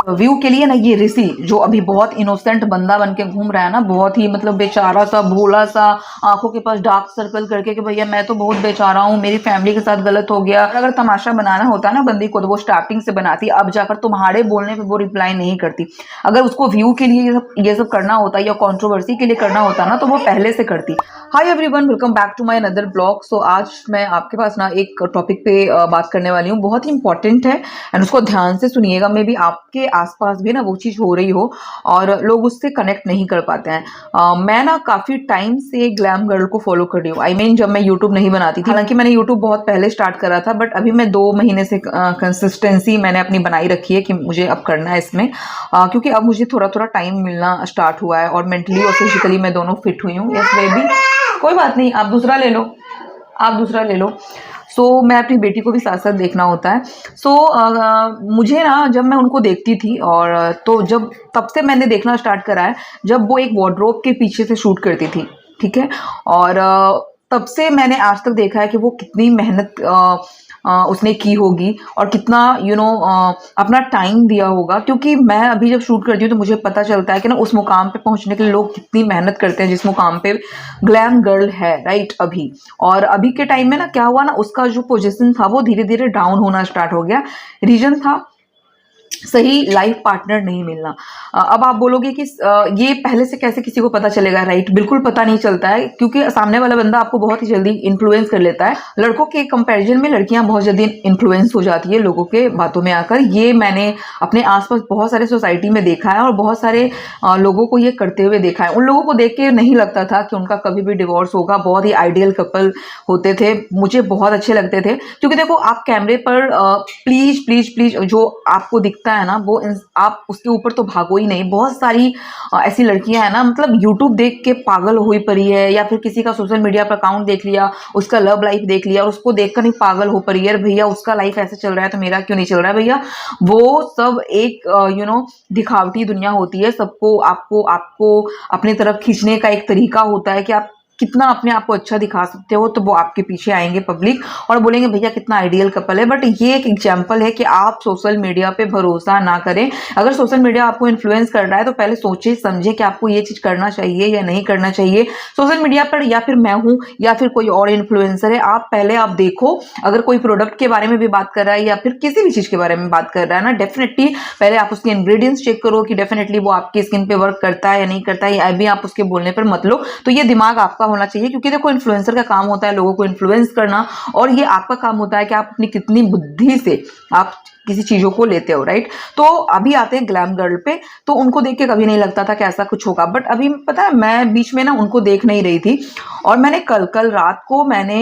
View के लिए ना ये ऋषि जो अभी बहुत इनोसेंट बंदा बन के घूम रहा है ना, बहुत ही मतलब बेचारा सा भोला सा, आंखों के पास डार्क सर्कल करके कि भैया मैं तो बहुत बेचारा हूँ, मेरी फैमिली के साथ गलत हो गया। अगर तमाशा बनाना होता ना बंदी को तो वो स्टार्टिंग से बनाती, अब जाकर तुम्हारे बोलने पे वो रिप्लाई नहीं करती। अगर उसको व्यू के लिए ये सब करना होता या कंट्रोवर्सी के लिए करना होता ना तो वो पहले से करती। Hi everyone, welcome back to my another blog. So आज मैं आपके पास ना एक टॉपिक पे बात करने वाली हूँ, बहुत ही इंपॉर्टेंट है एंड उसको ध्यान से सुनिएगा। मे बी आपके आसपास भी ना वो चीज़ हो रही हो और लोग उससे कनेक्ट नहीं कर पाते हैं। मैं ना काफ़ी टाइम से ग्लैम गर्ल को फॉलो कर रही हूँ। आई मीन जब मैं यूट्यूब नहीं बनाती थी, हालांकि मैंने यूट्यूब बहुत पहले स्टार्ट करा था, बट अभी मैं 2 महीने से कंसिस्टेंसी मैंने अपनी बनाई रखी है कि मुझे अब करना है इसमें, क्योंकि अब मुझे थोड़ा थोड़ा टाइम मिलना स्टार्ट हुआ है और मेंटली और फिजिकली मैं दोनों फिट हुई हूँ। यस बेबी, कोई बात नहीं, आप दूसरा ले लो, आप दूसरा ले लो। मैं अपनी बेटी को भी साथ साथ देखना होता है। मुझे ना जब मैं उनको देखती थी और तो जब तब से मैंने देखना स्टार्ट करा है जब वो एक वार्डरोब के पीछे से शूट करती थी, ठीक है। और तब से मैंने आज तक देखा है कि वो कितनी मेहनत उसने की होगी और कितना अपना टाइम दिया होगा। क्योंकि मैं अभी जब शूट करती हूँ तो मुझे पता चलता है कि ना उस मुकाम पे पहुंचने के लिए लोग कितनी मेहनत करते हैं जिस मुकाम पे ग्लैम गर्ल है, राइट। अभी और अभी के टाइम में ना क्या हुआ ना, उसका जो पोजीशन था वो धीरे धीरे डाउन होना स्टार्ट हो गया। रीजन था सही लाइफ पार्टनर नहीं मिलना। अब आप बोलोगे कि ये पहले से कैसे किसी को पता चलेगा, राइट। बिल्कुल पता नहीं चलता है, क्योंकि सामने वाला बंदा आपको बहुत ही जल्दी इन्फ्लुएंस कर लेता है। लड़कों के कंपैरिजन में लड़कियां बहुत जल्दी इन्फ्लुएंस हो जाती है लोगों के बातों में आकर। ये मैंने अपने आसपास बहुत सारे सोसाइटी में देखा है और बहुत सारे लोगों को ये करते हुए देखा है। उन लोगों को देख के नहीं लगता था कि उनका कभी भी डिवोर्स होगा। बहुत ही आइडियल कपल होते थे, मुझे बहुत अच्छे लगते थे। क्योंकि देखो, आप कैमरे पर प्लीज प्लीज प्लीज जो आपको दिखता है ना वो आप उसके ऊपर तो भागो ही नहीं। बहुत सारी ऐसी लड़कियां हैं ना, मतलब यूट्यूब देख के पागल हुई पड़ी है, या फिर किसी का सोशल मीडिया पर अकाउंट देख लिया, उसका लव लाइफ देख लिया और उसको देखकर नहीं पागल हो पड़ी है, भैया उसका लाइफ ऐसे चल रहा है तो मेरा क्यों नहीं चल रहा है। भैया वो सब एक दिखावटी दुनिया होती है। सबको आपको आपको अपनी तरफ खींचने का एक तरीका होता है कि आप कितना अपने आप को अच्छा दिखा सकते हो, तो वो आपके पीछे आएंगे पब्लिक और बोलेंगे भैया कितना आइडियल कपल है। बट ये एक एग्जांपल है कि आप सोशल मीडिया पे भरोसा ना करें। अगर सोशल मीडिया आपको इन्फ्लुएंस कर रहा है तो पहले सोचे समझे कि आपको ये चीज करना चाहिए या नहीं करना चाहिए। सोशल मीडिया पर या फिर मैं हूं या फिर कोई और इन्फ्लुएंसर है, आप पहले आप देखो। अगर कोई प्रोडक्ट के बारे में भी बात कर रहा है या फिर किसी भी चीज के बारे में बात कर रहा है ना, डेफिनेटली पहले आप उसके इंग्रेडिएंट्स चेक करो कि डेफिनेटली वो आपकी स्किन पे वर्क करता है या नहीं करता है। अभी आप उसके बोलने पर मत लो। तो ये दिमाग आपका होना चाहिए, क्योंकि देखो इन्फ्लुएंसर का काम होता है लोगों को इन्फ्लुएंस करना, और ये आपका काम होता है कि आप अपनी कितनी बुद्धि से आप किसी चीजों को लेते हो, राइट। तो अभी आते हैं ग्लैम गर्ल पे। तो उनको देख के कभी नहीं लगता था कि ऐसा कुछ होगा, बट अभी पता है मैं बीच में ना उनको देख नहीं रही थी और मैंने कल रात को मैंने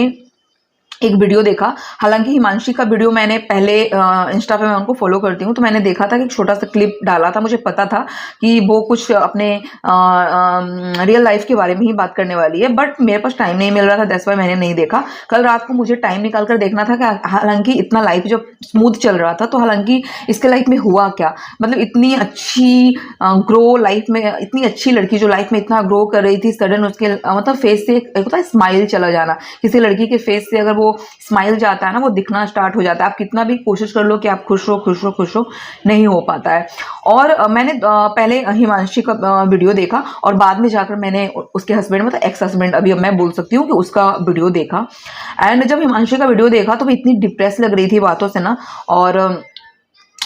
एक वीडियो देखा। हालांकि हिमांशी का वीडियो मैंने पहले इंस्टा पे मैं उनको फॉलो करती हूँ, तो मैंने देखा था कि एक छोटा सा क्लिप डाला था। मुझे पता था कि वो कुछ अपने रियल लाइफ के बारे में ही बात करने वाली है, बट मेरे पास टाइम नहीं मिल रहा था, दैट्स व्हाई मैंने नहीं देखा। कल रात को मुझे टाइम निकाल कर देखना था कि हालांकि इतना लाइफ जब स्मूथ चल रहा था तो हालांकि इसके लाइफ में हुआ क्या। मतलब इतनी अच्छी ग्रो लाइफ में, इतनी अच्छी लड़की जो लाइफ में इतना ग्रो कर रही थी, सडन उसके मतलब फेस से एक होता है स्माइल चला जाना। किसी लड़की के फेस से अगर वो स्माइल जाता है ना, वो दिखना स्टार्ट हो जाता है। आप कितना भी कोशिश कर लो कि आप खुश हो खुश हो खुश हो, नहीं हो पाता है। और मैंने पहले हिमांशी का वीडियो देखा और बाद में जाकर मैंने उसके हस्बैंड, मतलब एक्स हस्बैंड अभी मैं बोल सकती हूँ कि उसका वीडियो देखा। एंड जब हिमांशी का वीडियो देखा तो वो इतनी डिप्रेस लग रही थी बातों से ना, और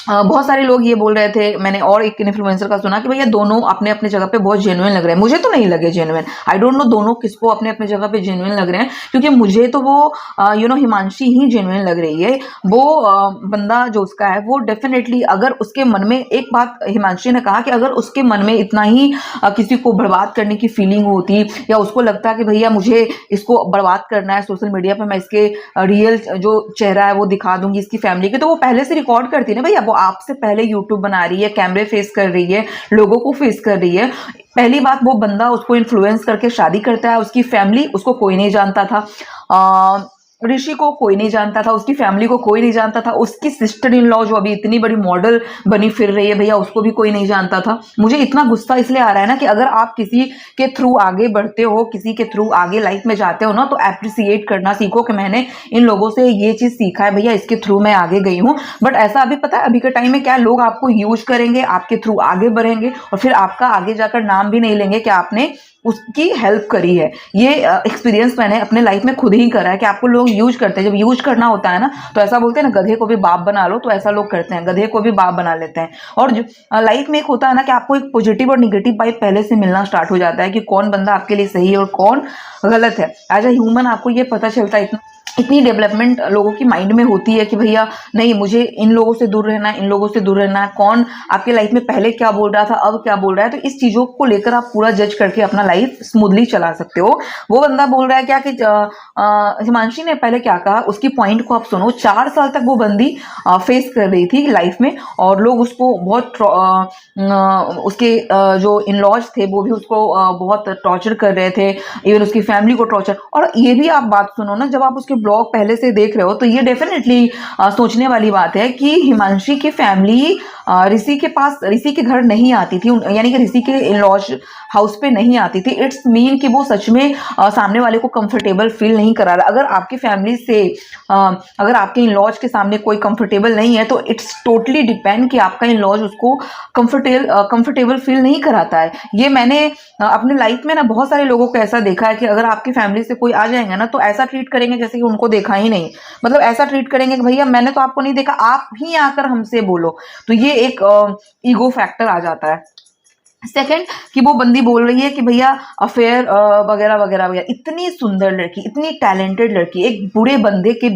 बहुत सारे लोग ये बोल रहे थे, मैंने और एक इन्फ्लुएंसर का सुना कि भैया दोनों अपने अपने जगह पे बहुत जेन्युइन लग रहे हैं। मुझे तो नहीं लगे जेन्युइन, आई डोंट नो दोनों किसको अपने अपने जगह पे जेन्युइन लग रहे हैं, क्योंकि मुझे तो वो हिमांशी ही जेन्युइन लग रही है। वो बंदा जो उसका है वो डेफिनेटली, अगर उसके मन में, एक बात हिमांशी ने कहा कि अगर उसके मन में इतना ही किसी को बर्बाद करने की फीलिंग होती, या उसको लगता कि भैया मुझे इसको बर्बाद करना है सोशल मीडिया पर, मैं इसके रियल जो चेहरा है वो दिखा दूंगी इसकी फैमिली के, तो वो पहले से रिकॉर्ड करती ना। भैया वो आपसे पहले यूट्यूब बना रही है, कैमरे फेस कर रही है, लोगों को फेस कर रही है। पहली बात, वो बंदा उसको इन्फ्लुएंस करके शादी करता है, उसकी फैमिली उसको कोई नहीं जानता था। ऋषि को कोई नहीं जानता था, उसकी फैमिली को कोई नहीं जानता था, उसकी सिस्टर इन लॉ जो अभी इतनी बड़ी मॉडल बनी फिर रही है भैया, उसको भी कोई नहीं जानता था। मुझे इतना गुस्सा इसलिए आ रहा है ना कि अगर आप किसी के थ्रू आगे बढ़ते हो, किसी के थ्रू आगे लाइफ में जाते हो ना, तो एप्रिसिएट करना सीखो कि मैंने इन लोगों से ये चीज सीखा है भैया, इसके थ्रू मैं आगे गई हूँ। बट ऐसा अभी पता है अभी के टाइम में क्या, लोग आपको यूज करेंगे, आपके थ्रू आगे बढ़ेंगे और फिर आपका आगे जाकर नाम भी नहीं लेंगे कि आपने उसकी हेल्प करी है। ये एक्सपीरियंस मैंने अपने लाइफ में खुद ही करा है कि आपको लोग यूज करते हैं, जब यूज करना होता है ना तो ऐसा बोलते हैं ना, गधे को भी बाप बना लो, तो ऐसा लोग करते हैं, गधे को भी बाप बना लेते हैं। और जो लाइफ में एक होता है ना कि आपको एक पॉजिटिव और निगेटिव वाइब पहले से मिलना स्टार्ट हो जाता है कि कौन बंदा आपके लिए सही है और कौन गलत है। एज अ ह्यूमन आपको ये पता चलता है, इतनी डेवलपमेंट लोगों की माइंड में होती है कि भैया नहीं, मुझे इन लोगों से दूर रहना है, इन लोगों से दूर रहना है, कौन आपके लाइफ में पहले क्या बोल रहा था, अब क्या बोल रहा है। तो इस चीजों को लेकर आप पूरा जज करके अपना लाइफ स्मूथली चला सकते हो। वो बंदा बोल रहा है क्या कि हिमांशी ने पहले क्या कहा, उसकी पॉइंट को आप सुनो। 4 साल तक वो बंदी फेस कर रही थी लाइफ में और लोग उसको बहुत उसके जो इन लॉज थे वो भी उसको बहुत टॉर्चर कर रहे थे, इवन उसकी फैमिली को टॉर्चर। और ये भी आप बात सुनो ना, जब आप उसके ब्लॉग पहले से देख रहे हो तो ये डेफिनेटली सोचने वाली बात है कि हिमांशी की फैमिली ऋषि के पास, ऋषि के घर नहीं आती थी, यानी कि ऋषि के इन लॉज हाउस पे नहीं आती थी। इट्स मीन कि वो सच में सामने वाले को कंफर्टेबल फील नहीं करा रहा। अगर आपकी फैमिली से अगर आपके इन लॉज के सामने कोई कंफर्टेबल नहीं है तो इट्स टोटली डिपेंड कि आपका इन लॉज उसको कंफर्टेबल फील नहीं कराता है। ये मैंने अपने लाइफ में ना बहुत सारे लोगों को ऐसा देखा है कि अगर आपकी फैमिली से कोई आ जाएंगे ना तो ऐसा ट्रीट करेंगे जैसे कि उनको देखा ही नहीं, मतलब ऐसा ट्रीट करेंगे कि भैया मैंने तो आपको नहीं देखा, आप ही आकर हमसे बोलो। तो ये एक ईगो फैक्टर आ जाता है। सेकंड कि वो बंदी बोल रही है कि भैया अफेयर वगैरह वगैरह वगैरह। इतनी सुंदर लड़की, इतनी टैलेंटेड लड़की एक बुरे बंदे के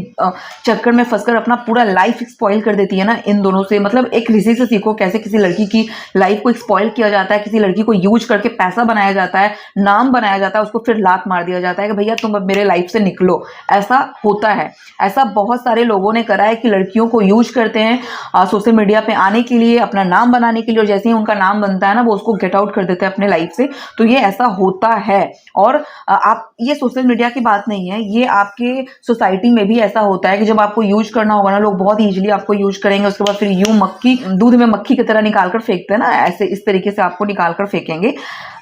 चक्कर में फंसकर अपना पूरा लाइफ स्पॉइल कर देती है ना इन दोनों से। मतलब एक ऋषि से सीखो कैसे किसी लड़की की लाइफ को स्पॉइल किया जाता है, किसी लड़की को यूज करके पैसा बनाया जाता है, नाम बनाया जाता है, उसको फिर लात मार दिया जाता है कि भैया तुम अब मेरे लाइफ से निकलो। ऐसा होता है, ऐसा बहुत सारे लोगों ने करा है कि लड़कियों को यूज करते हैं सोशल मीडिया पे आने के लिए, अपना नाम बनाने के लिए, और जैसे ही उनका नाम बनता है ना वो उसको गेट आउट कर देते हैं अपने लाइफ से। तो ये ऐसा होता है। और आप, ये सोशल मीडिया की बात नहीं है, ये आपके सोसाइटी में भी ऐसा होता है कि जब आपको यूज करना होगा ना, लोग बहुत इजीली आपको यूज करेंगे, उसके बाद फिर यूं मक्खी दूध में मक्खी की तरह निकाल कर फेंकते हैं ना, ऐसे इस तरीके से आपको निकाल कर फेंकेंगे।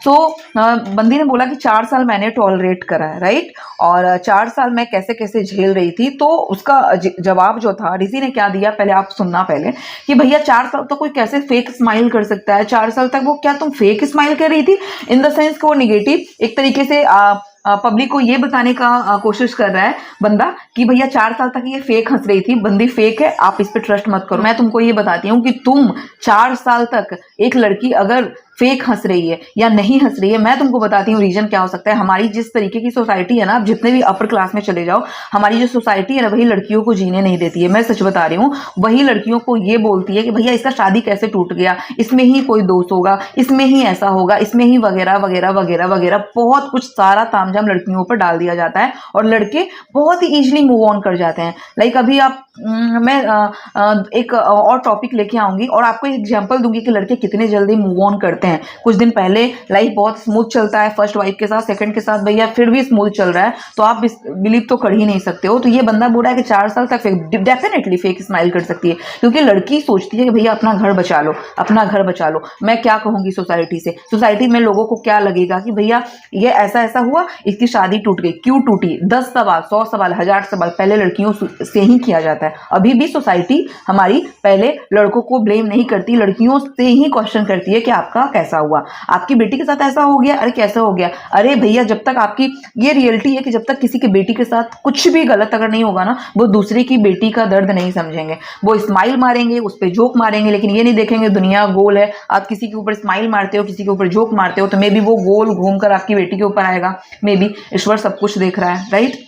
तो बंदी ने बोला कि 4 साल मैंने टॉलरेट करा है, राइट, और 4 साल मैं कैसे कैसे झेल रही थी। तो उसका जवाब जो था ऋषि ने क्या दिया, पहले आप सुनना पहले, कि भैया 4 साल तो कोई कैसे फेक स्माइल कर सकता है। 4 साल तक वो क्या तुम फेक स्माइल कर रही थी, इन द सेंस को वो निगेटिव एक तरीके से पब्लिक को ये बताने का कोशिश कर रहा है बंदा कि भैया 4 साल तक ये फेक हंस रही थी, बंदी फेक है, आप इस पे ट्रस्ट मत करो। मैं तुमको ये बताती हूँ कि तुम 4 साल तक एक लड़की अगर फेक हंस रही है या नहीं हंस रही है, मैं तुमको बताती हूँ रीजन क्या हो सकता है। हमारी जिस तरीके की सोसाइटी है ना, आप जितने भी अपर क्लास में चले जाओ, हमारी जो सोसाइटी है ना वही लड़कियों को जीने नहीं देती है। मैं सच बता रही हूँ, वही लड़कियों को ये बोलती है कि भैया इसका शादी कैसे टूट गया, इसमें ही कोई दोष होगा, इसमें ही ऐसा होगा, इसमें ही वगैरह वगैरह वगैरह वगैरह, बहुत कुछ सारा तामझाम लड़कियों पर डाल दिया जाता है और लड़के बहुत ही इजीली मूव ऑन कर जाते हैं। लाइक अभी आप मैं एक और टॉपिक लेके आऊंगी और आपको एक एग्जांपल दूंगी कि लड़के कितने जल्दी मूव ऑन करते हैं। कुछ दिन पहले लाइफ बहुत स्मूथ चलता है फर्स्ट वाइफ के साथ, सेकंड के साथ भैया फिर भी स्मूथ चल रहा है, तो आप बिलीव तो कर ही नहीं सकते हो। तो ये बंदा बोल रहा है कि 4 साल तक डेफिनेटली फेक स्माइल कर सकती है, क्योंकि लड़की सोचती है कि भैया अपना घर बचा लो, अपना घर बचा लो। मैं क्या कहूंगी सोसाइटी से, सोसाइटी में लोगों को क्या लगेगा कि भैया ये ऐसा ऐसा हुआ, इसकी शादी टूट गई, क्यों टूटी, 10 सवाल, 100 सवाल, 1000 सवाल पहले लड़कियों से ही किया जाता है। अभी भी सोसाइटी हमारी पहले लड़कों को ब्लेम नहीं करती, लड़कियों से ही क्वेश्चन करती है कि आपका कैसा हुआ, आपकी बेटी के साथ ऐसा हो गया, अरे कैसा हो गया। अरे भैया जब तक आपकी, ये रियलिटी है कि जब तक किसी की बेटी के साथ कुछ भी गलत अगर नहीं होगा ना, वो दूसरे की बेटी का दर्द नहीं समझेंगे। वो स्माइल मारेंगे, उस पर जोक मारेंगे, लेकिन ये नहीं देखेंगे दुनिया गोल है। आप किसी के ऊपर स्माइल मारते हो, किसी के ऊपर जोक मारते हो, तो मे बी वो गोल घूमकर आपकी बेटी के ऊपर आएगा। मे बी ईश्वर सब कुछ देख रहा है, राइट।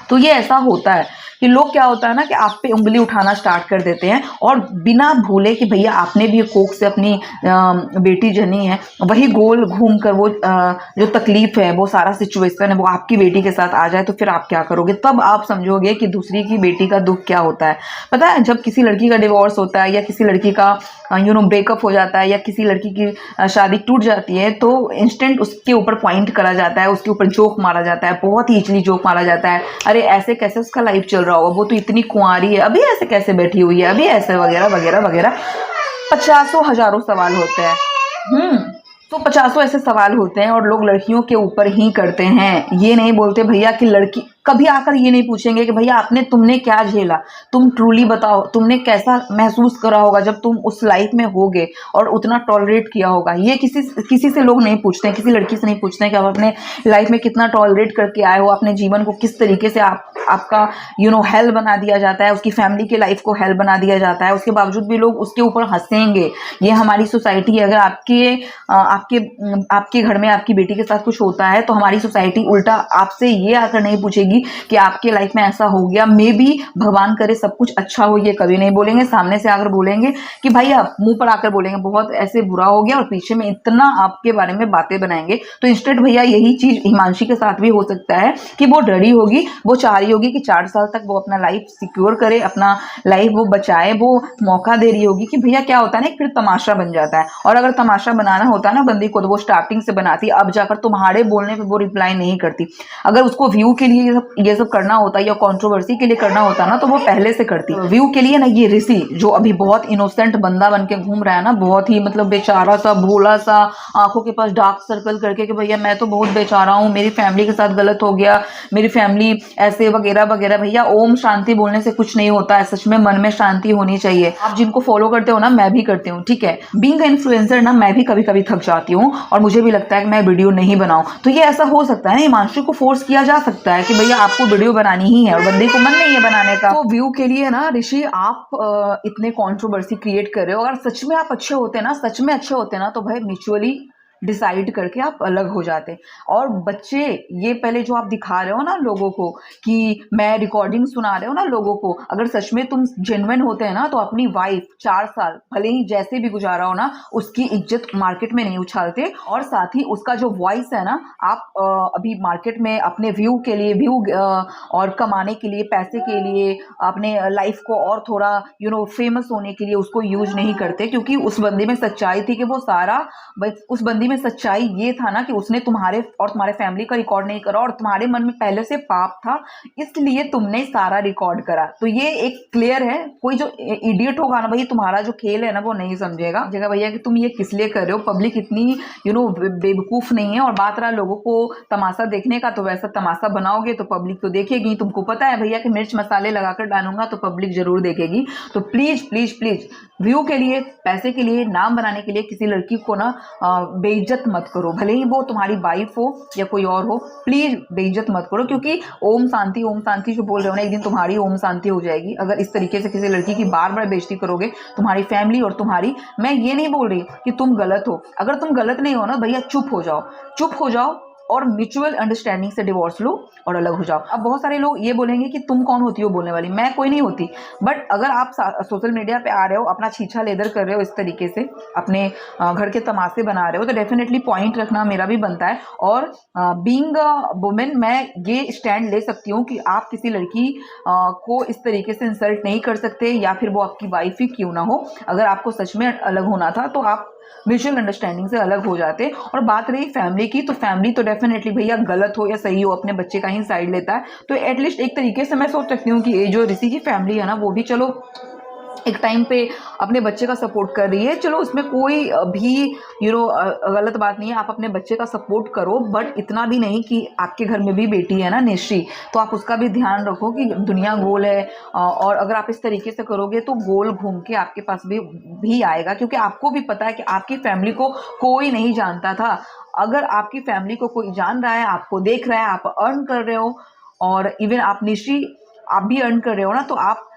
तो ये ऐसा होता है कि लोग क्या होता है ना कि आप पे उंगली उठाना स्टार्ट कर देते हैं और बिना भूले कि भैया आपने भी कोख से अपनी बेटी जनी है, वही गोल घूम कर वो जो तकलीफ है, वो सारा सिचुएशन है, वो आपकी बेटी के साथ आ जाए तो फिर आप क्या करोगे? तब आप समझोगे कि दूसरी की बेटी का दुख क्या होता है। पता है, जब किसी लड़की का डिवोर्स होता है या किसी लड़की का ब्रेकअप हो जाता है या किसी लड़की की शादी टूट जाती है, तो इंस्टेंट उसके ऊपर पॉइंट करा जाता है, उसके ऊपर जोक मारा जाता है, बहुत ही इचली जोक मारा जाता है। अरे ऐसे कैसे उसका लाइफ चल रहा होगा, वो तो इतनी कुंवारी है, अभी ऐसे कैसे बैठी हुई है, अभी ऐसे वगैरह वगैरह वगैरह। पचासों हजारों सवाल होते हैं। तो पचासों ऐसे सवाल होते हैं और लोग लड़कियों के ऊपर ही करते हैं। ये नहीं बोलते भैया कि लड़की कभी आकर ये नहीं पूछेंगे कि भैया तुमने क्या झेला, तुम ट्रूली बताओ, तुमने कैसा महसूस करा होगा जब तुम उस लाइफ में होगे और उतना टॉलरेट किया होगा। ये किसी से लोग नहीं पूछते हैं, किसी लड़की से नहीं पूछते हैं कि आप अपने लाइफ में कितना टॉलरेट करके आए हो, अपने जीवन को किस तरीके से आपका हेल बना दिया जाता है, उसकी फैमिली के लाइफ को हेल बना दिया जाता है, उसके बावजूद भी लोग उसके ऊपर हंसेंगे। ये हमारी सोसाइटी है। अगर आपके घर में आपकी बेटी के साथ कुछ होता है तो हमारी सोसाइटी उल्टा आपसे ये आकर नहीं पूछेगी कि आपके लाइफ में ऐसा हो गया। मे बी भगवान करे सब कुछ अच्छा हो, ये कभी नहीं बोलेंगे। सामने से आकर बोलेंगे कि भाई, आप मुंह पर आकर बोलेंगे बहुत ऐसे बुरा हो गया, और पीछे में इतना आपके बारे में बातें बनाएंगे। तो इंस्टेंट भैया यही चीज हिमांशी के साथ भी हो सकता है कि वो डरी होगी, वो चाह रही होगी कि 4 साल तक वो अपना लाइफ सिक्योर करे, अपना लाइफ वो बचाए, वो मौका दे रही होगी कि भैया क्या होता है ना, फिर तमाशा बन जाता है। और अगर तमाशा बनाना होता है ना बंदी को, तो वो स्टार्टिंग से बनाती, अब जाकर तुम्हारे बोलने पे वो रिप्लाई नहीं करती। अगर उसको व्यू के लिए ये सब करना होता है या कंट्रोवर्सी के लिए करना होता ना, तो वो पहले से करती। व्यू के लिए ना, ये ऋषि जो अभी बहुत इनोसेंट बंदा बन के घूम रहा है ना, बहुत ही बेचारा सा, भोला सा, आंखों के पास डार्क सर्कल करके कि भैया मैं तो बहुत बेचारा हूँ, मेरी फैमिली के साथ गलत हो गया, मेरी फैमिली ऐसे वगैरह वगैरह। भैया ओम शांति बोलने से कुछ नहीं होता है, सच में मन में शांति होनी चाहिए। आप जिनको फॉलो करते हो ना, मैं भी करती हूँ, ठीक है। बीइंग इन्फ्लुएंसर ना, मैं भी कभी कभी थक जाती हूँ और मुझे भी लगता है कि मैं वीडियो नहीं बनाऊं। तो ये ऐसा हो सकता है ना, हिमांशु को फोर्स किया जा सकता है कि भैया आपको वीडियो बनानी ही है, और बंदे को मन नहीं है बनाने का। तो व्यू के लिए ना ऋषि, आप इतने कंट्रोवर्सी क्रिएट कर रहे हो। अगर सच में आप अच्छे होते ना, सच में अच्छे होते ना, तो भाई म्यूचुअली डिसाइड करके आप अलग हो जाते। और बच्चे, ये पहले जो आप दिखा रहे हो ना लोगों को कि मैं रिकॉर्डिंग सुना रहे हो ना लोगों को, अगर सच में तुम जेन्युइन होते हैं ना, तो अपनी वाइफ 4 साल भले ही जैसे भी गुजारा हो ना, उसकी इज्जत मार्केट में नहीं उछालते। और साथ ही उसका जो वॉइस है ना, आप अभी मार्केट में अपने व्यू के लिए, और कमाने के लिए, पैसे के लिए, अपने लाइफ को और थोड़ा फेमस होने के लिए उसको यूज नहीं करते। क्योंकि उस बंदी में सच्चाई थी कि वो सारा, उस बंदी में सच्चाई ये था ना कि उसने तुम्हारे और तुम्हारे फैमिली का रिकॉर्ड नहीं करा, और तुम्हारे मन में पहले से पाप था, इसलिए तुमने सारा रिकॉर्ड करा। तो ये एक क्लियर है। कोई जो इडियट होगा ना, भैया तुम्हारा जो खेल है ना, वो नहीं समझेगा भैया कि तुम ये किस लिए कर रहे हो। पब्लिक इतनी बेवकूफ नहीं है। और बात रहा लोगों को तमाशा देखने का, तो वैसा तमाशा बनाओगे तो पब्लिक तो देखेगी। तुमको पता है भैया कि मिर्च मसाले लगाकर डालूंगा तो पब्लिक जरूर देखेगी। तो प्लीज प्लीज प्लीज, व्यू के लिए, पैसे के लिए, नाम बनाने के लिए किसी लड़की को ना बेइज्जत मत करो। भले ही वो तुम्हारी वाइफ हो या कोई और हो, प्लीज बेइज्जत मत करो। क्योंकि ओम शांति जो बोल रहे हो ना, एक दिन तुम्हारी ओम शांति हो जाएगी। अगर इस तरीके से किसी लड़की की बार बार बेइज्जती करोगे, तुम्हारी फैमिली और तुम्हारी, मैं ये नहीं बोल रही कि तुम गलत हो, अगर तुम गलत नहीं हो ना भैया, चुप हो जाओ और म्यूचुअल अंडरस्टैंडिंग से डिवोर्स लो और अलग हो जाओ। अब बहुत सारे लोग ये बोलेंगे कि तुम कौन होती हो बोलने वाली, मैं कोई नहीं होती। बट अगर आप सोशल मीडिया पे आ रहे हो, अपना छीछा लेदर कर रहे हो, इस तरीके से अपने घर के तमाशे बना रहे हो, तो डेफिनेटली पॉइंट रखना मेरा भी बनता है। और बीइंग अ वुमेन, मैं ये स्टैंड ले सकती हूँ कि आप किसी लड़की को इस तरीके से इंसल्ट नहीं कर सकते, या फिर वो आपकी वाइफ ही क्यों ना हो। अगर आपको सच में अलग होना था तो आप म्यूचुअल अंडरस्टैंडिंग से अलग हो जाते। और बात रही फैमिली की, तो फैमिली तो डेफिनेटली भैया गलत हो या सही हो, अपने बच्चे का ही साइड लेता है। तो एटलीस्ट एक तरीके से मैं सोच सकती हूँ कि ये जो ऋषि की फैमिली है ना, वो भी चलो एक टाइम पे अपने बच्चे का सपोर्ट कर रही है। चलो उसमें कोई भी गलत बात नहीं है, आप अपने बच्चे का सपोर्ट करो। बट इतना भी नहीं कि आपके घर में भी बेटी है ना निश्ची, तो आप उसका भी ध्यान रखो कि दुनिया गोल है। और अगर आप इस तरीके से करोगे तो गोल घूम के आपके पास भी आएगा। क्योंकि आपको भी पता है कि आपकी फैमिली को कोई नहीं जानता था। अगर आपकी फैमिली को कोई जान रहा है, आपको देख रहा है, आप अर्न कर रहे हो, और इवन आप निश्ची आप भी अर्न कर रहे हो ना, तो आप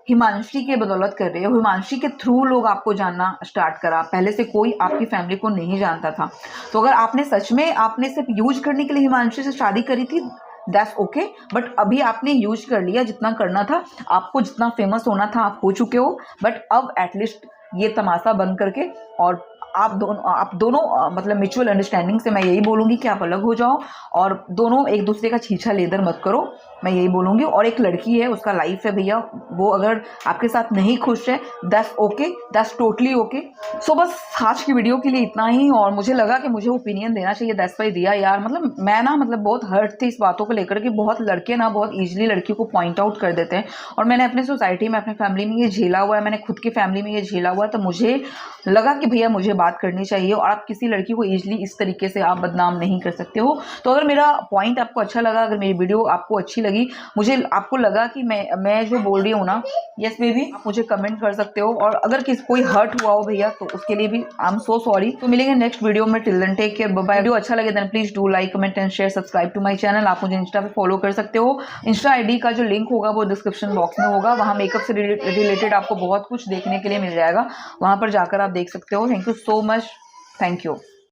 हिमांशी के बदौलत कर रहे हो। हिमांशी के थ्रू लोग आपको जानना स्टार्ट करा, पहले से कोई आपकी फैमिली को नहीं जानता था। तो अगर आपने सच में, आपने सिर्फ यूज करने के लिए हिमांशी से शादी करी थी, दैट्स ओके। बट अभी आपने यूज कर लिया, जितना करना था, आपको जितना फेमस होना था आप हो चुके हो। बट अब एटलीस्ट ये तमाशा बंद करके और आप दोनों मतलब म्यूचुअल अंडरस्टैंडिंग से मैं यही बोलूँगी कि आप अलग हो जाओ और दोनों एक दूसरे का छीछा लेदर मत करो, मैं यही बोलूँगी। और एक लड़की है, उसका लाइफ है भैया, वो अगर आपके साथ नहीं खुश है, that's okay, that's totally okay. So बस आज की वीडियो के लिए इतना ही। और मुझे लगा कि मुझे ओपिनियन देना चाहिए, दैट्स वाई दिया यार। मतलब मैं ना मतलब बहुत हर्ट थी इस बातों को लेकर कि बहुत लड़के ना बहुत ईजिली लड़कियों को पॉइंट आउट कर देते हैं। और मैंने अपने सोसाइटी में, अपनी फैमिली में ये झेला हुआ है, मैंने खुद की फैमिली में ये झेला हुआ है, तो मुझे लगा कि भैया मुझे बात करनी चाहिए। और आप किसी लड़की को ईजिली इस तरीके से आप बदनाम नहीं कर सकते हो। तो अगर मेरा पॉइंट आपको अच्छा लगा, अगर मेरी वीडियो आपको अच्छी लगी, मुझे आपको लगा कि मैं जो बोल रही हूँ ना, यस बेबी, आप मुझे कमेंट कर सकते हो। और अगर कोई हर्ट हुआ हो भैया तो उसके लिए भी आई एम सो सॉरी। तो मिलेंगे नेक्स्ट वीडियो में, till then take care, bye bye. Video अच्छा लगे then please do like, comment and share, subscribe to my channel. आप मुझे इंस्टा पे फॉलो कर सकते हो। इंस्टा आईडी का जो लिंक होगा वो डिस्क्रिप्शन बॉक्स में होगा, वहाँ मेकअप से रिलेटेड आपको बहुत कुछ देखने के लिए मिल जाएगा, वहाँ पर जाकर आप देख सकते हो। Thank you so much, thank you.